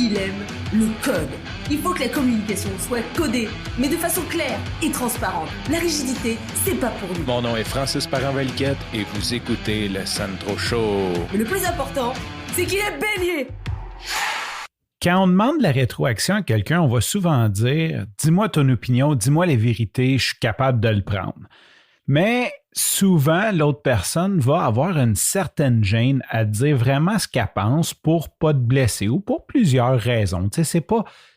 il aime le code. Il faut que la communication soit codée, mais de façon claire et transparente. La rigidité, c'est pas pour nous. Mon nom est Francis Parent-Valquette et vous écoutez le Sandro Show. Mais le plus important, c'est qu'il est bélier. Quand on demande la rétroaction à quelqu'un, on va souvent dire « Dis-moi ton opinion, dis-moi la vérité, je suis capable de le prendre. » Mais souvent, l'autre personne va avoir une certaine gêne à dire vraiment ce qu'elle pense pour pas te blesser ou pour plusieurs raisons. Tu sais,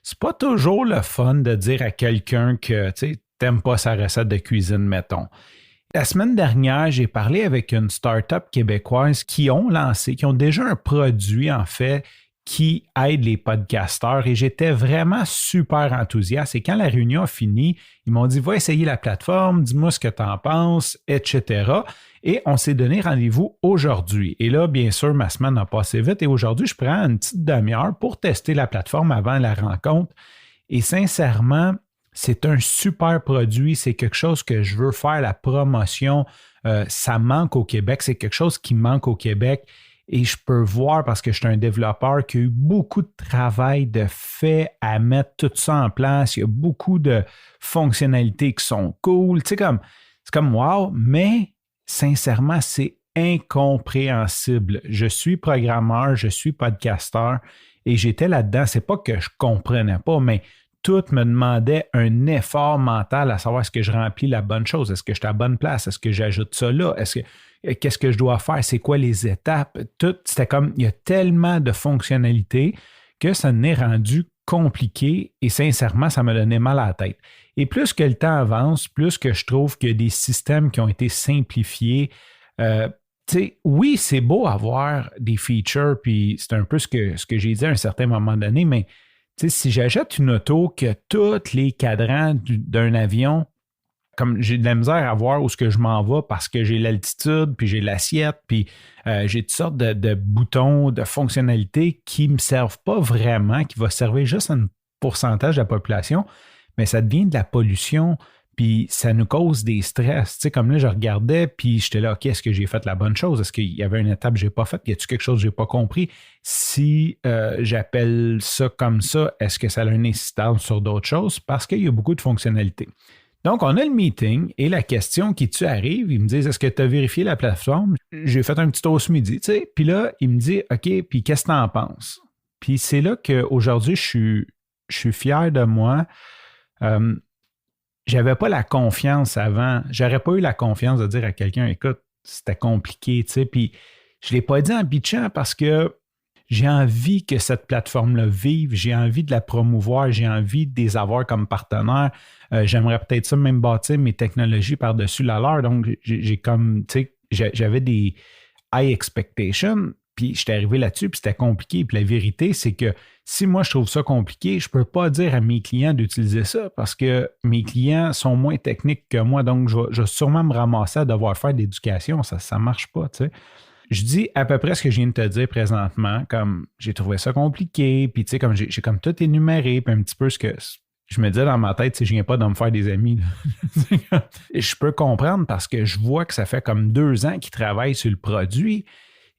c'est pas toujours le fun de dire à quelqu'un que tu n'aimes pas sa recette de cuisine, mettons. La semaine dernière, j'ai parlé avec une start-up québécoise qui ont déjà un produit en fait qui aide les podcasteurs et j'étais vraiment super enthousiaste. Et quand la réunion a fini, ils m'ont dit « Va essayer la plateforme, dis-moi ce que tu en penses, etc. » Et on s'est donné rendez-vous aujourd'hui. Et là, bien sûr, ma semaine a passé vite et aujourd'hui, je prends une petite demi-heure pour tester la plateforme avant la rencontre. Et sincèrement, c'est un super produit. C'est quelque chose que je veux faire la promotion. Ça manque au Québec. C'est quelque chose qui manque au Québec. Et je peux voir, parce que je suis un développeur, qu'il y a eu beaucoup de travail de fait à mettre tout ça en place. Il y a beaucoup de fonctionnalités qui sont cool. Tu sais, c'est comme wow, mais sincèrement, c'est incompréhensible. Je suis programmeur, je suis podcasteur et j'étais là-dedans. C'est pas que je comprenais pas, mais tout me demandait un effort mental à savoir est-ce que je remplis la bonne chose, est-ce que je suis à la bonne place, est-ce que j'ajoute ça là, qu'est-ce que je dois faire, c'est quoi les étapes, tout, c'était comme, il y a tellement de fonctionnalités que ça m'est rendu compliqué et sincèrement, ça m'a donné mal à la tête. Et plus que le temps avance, plus que je trouve qu'il y a des systèmes qui ont été simplifiés. Tu sais, oui, c'est beau avoir des features, puis c'est un peu ce que j'ai dit à un certain moment donné, mais tu sais, si j'achète une auto que tous les cadrans d'un avion, comme j'ai de la misère à voir où est-ce que je m'en vais parce que j'ai l'altitude, puis j'ai l'assiette, puis j'ai toutes sortes de boutons, de fonctionnalités qui ne me servent pas vraiment, qui vont servir juste à un pourcentage de la population, mais ça devient de la pollution, puis ça nous cause des stress. Tu sais, comme là, je regardais, puis j'étais là, OK, est-ce que j'ai fait la bonne chose? Est-ce qu'il y avait une étape que je n'ai pas faite? Y a-t-il quelque chose que je n'ai pas compris? Si j'appelle ça comme ça, est-ce que ça a une incidence sur d'autres choses? Parce qu'il y a beaucoup de fonctionnalités. Donc, on a le meeting et la question qui arrive, ils me disent, est-ce que tu as vérifié la plateforme? J'ai fait un petit toast midi, tu sais. Puis là, il me dit, OK, puis qu'est-ce que tu en penses? Puis c'est là qu'aujourd'hui, je suis fier de moi. J'avais pas la confiance avant. J'aurais pas eu la confiance de dire à quelqu'un, écoute, c'était compliqué, tu sais. Puis je l'ai pas dit en bitchant parce que j'ai envie que cette plateforme-là vive, j'ai envie de la promouvoir, j'ai envie de les avoir comme partenaires. J'aimerais peut-être ça même bâtir mes technologies par-dessus la leur. Donc, j'ai comme, tu sais, j'avais des high expectations, puis j'étais arrivé là-dessus, puis c'était compliqué. Puis la vérité, c'est que si moi, je trouve ça compliqué, je ne peux pas dire à mes clients d'utiliser ça parce que mes clients sont moins techniques que moi. Donc, je vais sûrement me ramasser à devoir faire de l'éducation. Ça ne marche pas, tu sais. Je dis à peu près ce que je viens de te dire présentement, comme j'ai trouvé ça compliqué, puis tu sais, comme j'ai comme tout énuméré, puis un petit peu ce que je me disais dans ma tête, je viens pas de me faire des amis. Et je peux comprendre parce que je vois que ça fait comme 2 ans qu'ils travaillent sur le produit.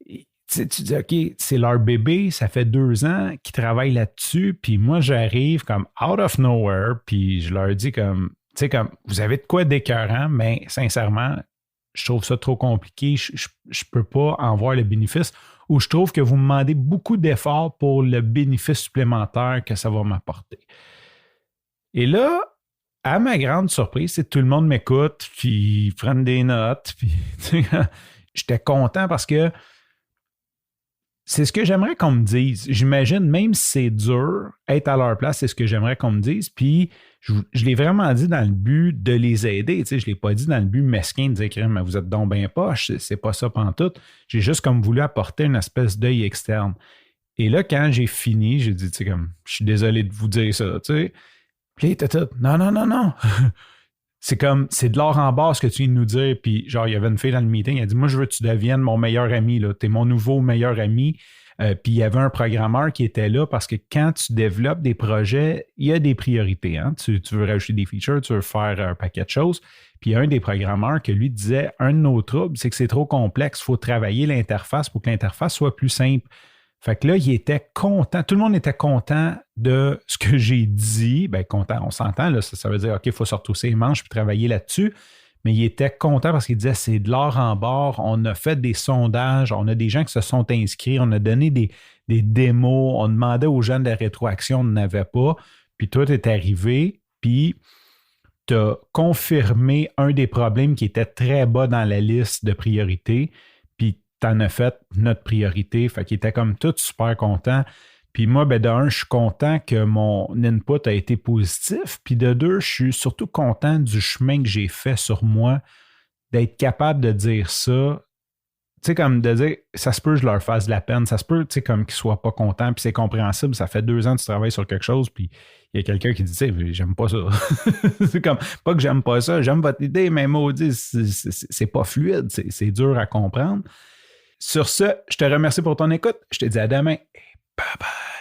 Et, tu dis, OK, c'est leur bébé, ça fait 2 ans qu'ils travaillent là-dessus, puis moi, j'arrive comme out of nowhere, puis je leur dis comme, tu sais, comme, vous avez de quoi d'écœurant, mais sincèrement, je trouve ça trop compliqué, je ne peux pas en voir le bénéfice, ou je trouve que vous me demandez beaucoup d'efforts pour le bénéfice supplémentaire que ça va m'apporter. Et là, à ma grande surprise, c'est que tout le monde m'écoute, puis ils prennent des notes, puis j'étais content parce que c'est ce que j'aimerais qu'on me dise. J'imagine, même si c'est dur, être à leur place, c'est ce que j'aimerais qu'on me dise. Puis, je l'ai vraiment dit dans le but de les aider. Tu sais, je ne l'ai pas dit dans le but mesquin de dire mais vous êtes donc bien poche, c'est pas ça pantoute. J'ai juste comme voulu apporter une espèce d'œil externe. Et là, quand j'ai fini, j'ai dit, tu sais, comme, je suis désolé de vous dire ça, tu sais. Puis là, tout. Non. C'est comme, c'est de l'or en bas ce que tu viens de nous dire. Puis genre, il y avait une fille dans le meeting, elle a dit, moi, je veux que tu deviennes mon meilleur ami, là. T'es mon nouveau meilleur ami. Puis il y avait un programmeur qui était là parce que quand tu développes des projets, il y a des priorités. Hein? Tu veux rajouter des features, tu veux faire un paquet de choses. Puis il y a un des programmeurs que lui disait, un de nos troubles, c'est que c'est trop complexe. Il faut travailler l'interface pour que l'interface soit plus simple. Fait que là, il était content. Tout le monde était content de ce que j'ai dit. Ben, content, on s'entend, là, ça veut dire, OK, il faut se retrousser les manches puis travailler là-dessus. Mais il était content parce qu'il disait, c'est de l'or en barre. On a fait des sondages. On a des gens qui se sont inscrits. On a donné des démos. On demandait aux gens de la rétroaction. On n'en avait pas. Puis toi, tu es arrivé. Puis tu as confirmé un des problèmes qui était très bas dans la liste de priorités. Puis tu en as fait notre priorité. Fait qu'il était comme tout super content. Puis moi, ben de un, je suis content que mon input a été positif. Puis de deux, je suis surtout content du chemin que j'ai fait sur moi, d'être capable de dire ça. Tu sais, comme de dire, ça se peut que je leur fasse de la peine. Ça se peut, tu sais, comme qu'ils ne soient pas contents. Puis c'est compréhensible. Ça fait 2 ans que tu travailles sur quelque chose. Puis il y a quelqu'un qui dit, tu sais, j'aime pas ça. C'est comme, pas que j'aime pas ça. J'aime votre idée, mais maudit, c'est pas fluide. C'est dur à comprendre. Sur ce, je te remercie pour ton écoute. Je te dis à demain. Et bye bye.